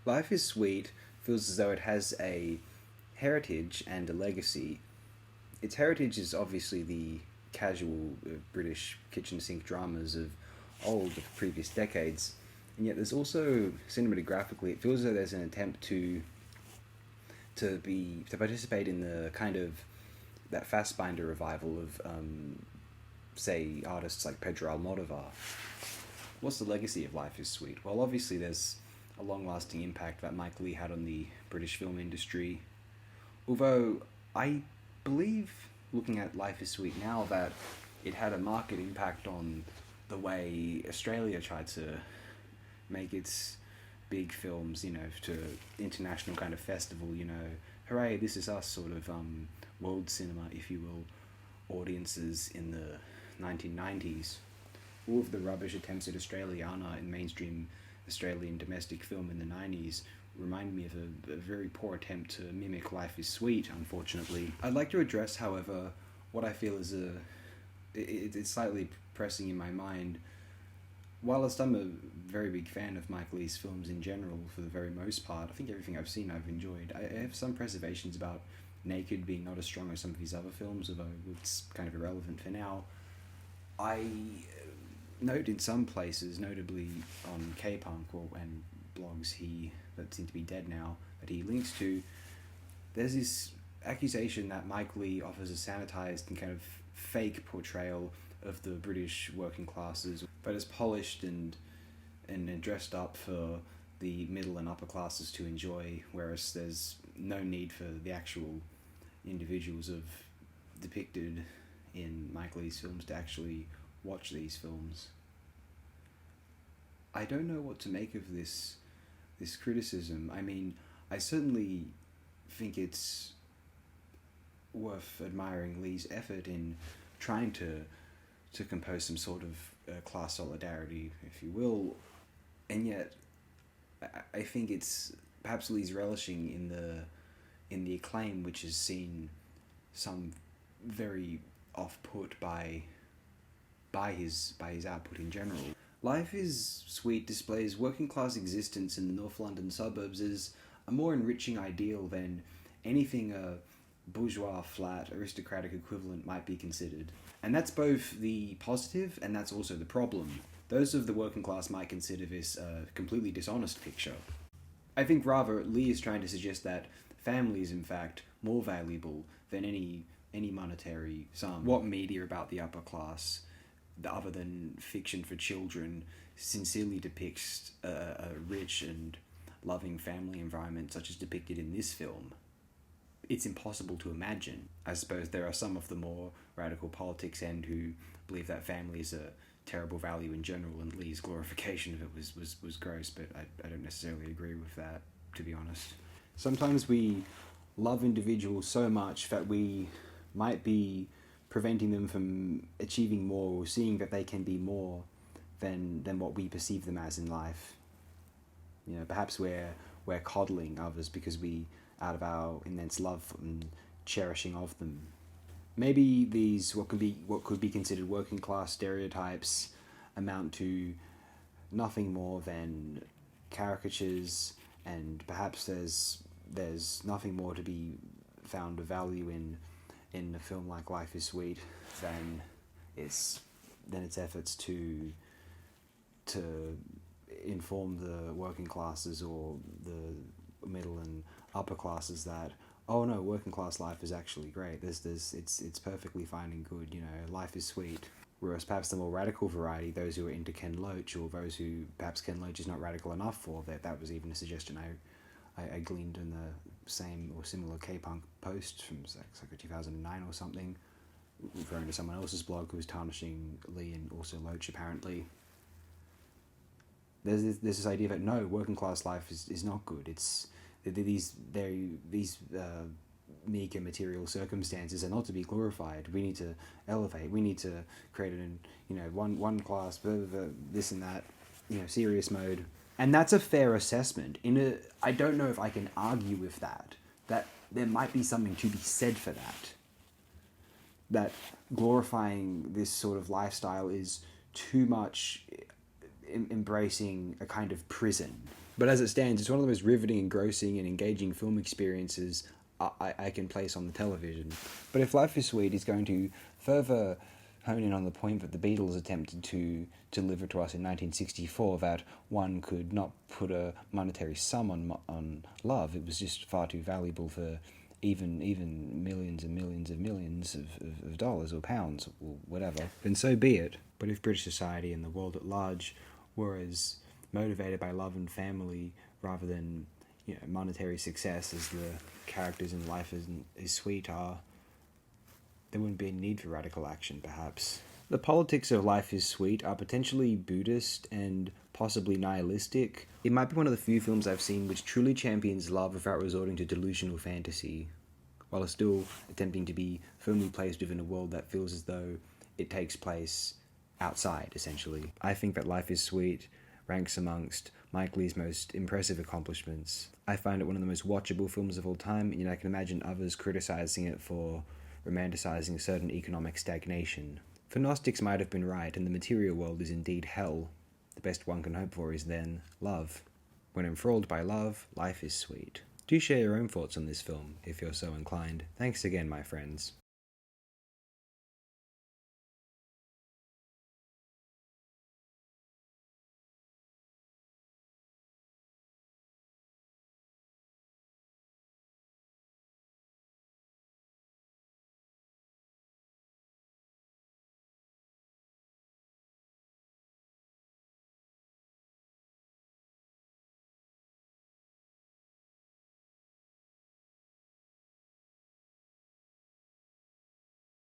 Life is Sweet feels as though it has a heritage and a legacy. Its heritage is obviously the casual British kitchen sink dramas of previous decades, and yet there's also cinematographically it feels as though there's an attempt to participate in the kind of that Fassbinder revival of say artists like Pedro Almodovar. What's the legacy of Life is Sweet? Well, obviously there's a long-lasting impact that Mike Leigh had on the British film industry. Although I believe, looking at Life is Sweet now, that it had a marked impact on the way Australia tried to make its big films, to international kind of festival, hooray, this is us sort of world cinema, if you will, audiences in the 1990s. All of the rubbish attempts at Australiana in mainstream Australian domestic film in the 90s remind me of a very poor attempt to mimic Life is Sweet, unfortunately. I'd like to address, however, what I feel is it's slightly pressing in my mind. Whilst I'm a very big fan of Mike Leigh's films in general, for the very most part, I think everything I've seen I've enjoyed. I have some reservations about Naked being not as strong as some of his other films, although it's kind of irrelevant for now. I note in some places, notably on K-Punk and blogs that seem to be dead now, that he links to, there's this accusation that Mike Leigh offers a sanitized and kind of fake portrayal of the British working classes, but is polished and dressed up for the middle and upper classes to enjoy, whereas there's no need for the actual individuals depicted in Mike Leigh's films to actually watch these films. I don't know what to make of this criticism. I mean, I certainly think it's worth admiring Leigh's effort in trying to compose some sort of class solidarity, if you will, and yet I think it's perhaps Leigh's relishing in the acclaim which has seen some very off-put by his output in general. Life is Sweet displays working class existence in the North London suburbs as a more enriching ideal than anything a bourgeois, flat, aristocratic equivalent might be considered. And that's both the positive and that's also the problem. Those of the working class might consider this a completely dishonest picture. I think rather Leigh is trying to suggest that family is in fact more valuable than any monetary sum. What media about the upper class, other than fiction for children, sincerely depicts a rich and loving family environment such as depicted in this film? It's impossible to imagine. I suppose there are some of the more radical politics end who believe that family is a terrible value in general, and Leigh's glorification of it was gross, but I don't necessarily agree with that, to be honest. Sometimes we love individuals so much that we might be preventing them from achieving more or seeing that they can be more than what we perceive them as in life. Perhaps we're coddling others because out of our immense love and cherishing of them. Maybe these what could be considered working class stereotypes amount to nothing more than caricatures, and perhaps there's nothing more to be found of value in a film like Life is Sweet than its efforts to inform the working classes or the middle and upper classes that, oh no, working class life is actually great. It's perfectly fine and good. Life is sweet. Whereas perhaps the more radical variety, those who are into Ken Loach, or those who perhaps Ken Loach is not radical enough for, that was even a suggestion I gleaned in the same or similar K-Punk post from like 2009 or something, referring to someone else's blog who was tarnishing Leigh and also Loach apparently. There's this idea that no, working class life is not good. It's these meager material circumstances are not to be glorified. We need to elevate. We need to create one class, this and that, serious mode. And that's a fair assessment. I don't know if I can argue with that. That there might be something to be said for that. That glorifying this sort of lifestyle is too much embracing a kind of prison. But as it stands, it's one of the most riveting, engrossing, and engaging film experiences I can place on the television. But if Life is Sweet is going to further hone in on the point that the Beatles attempted to deliver to us in 1964, that one could not put a monetary sum on love, it was just far too valuable for even millions and millions of millions of dollars or pounds or whatever, then so be it. But if British society and the world at large were as motivated by love and family rather than monetary success as the characters in Life is Sweet are, there wouldn't be a need for radical action, perhaps. The politics of Life is Sweet are potentially Buddhist and possibly nihilistic. It might be one of the few films I've seen which truly champions love without resorting to delusional fantasy, while still attempting to be firmly placed within a world that feels as though it takes place outside, essentially. I think that Life is Sweet ranks amongst Mike Leigh's most impressive accomplishments. I find it one of the most watchable films of all time, and I can imagine others criticizing it for romanticizing certain economic stagnation. For Gnostics might have been right, and the material world is indeed hell. The best one can hope for is then love. When enthralled by love, life is sweet. Do share your own thoughts on this film, if you're so inclined. Thanks again, my friends.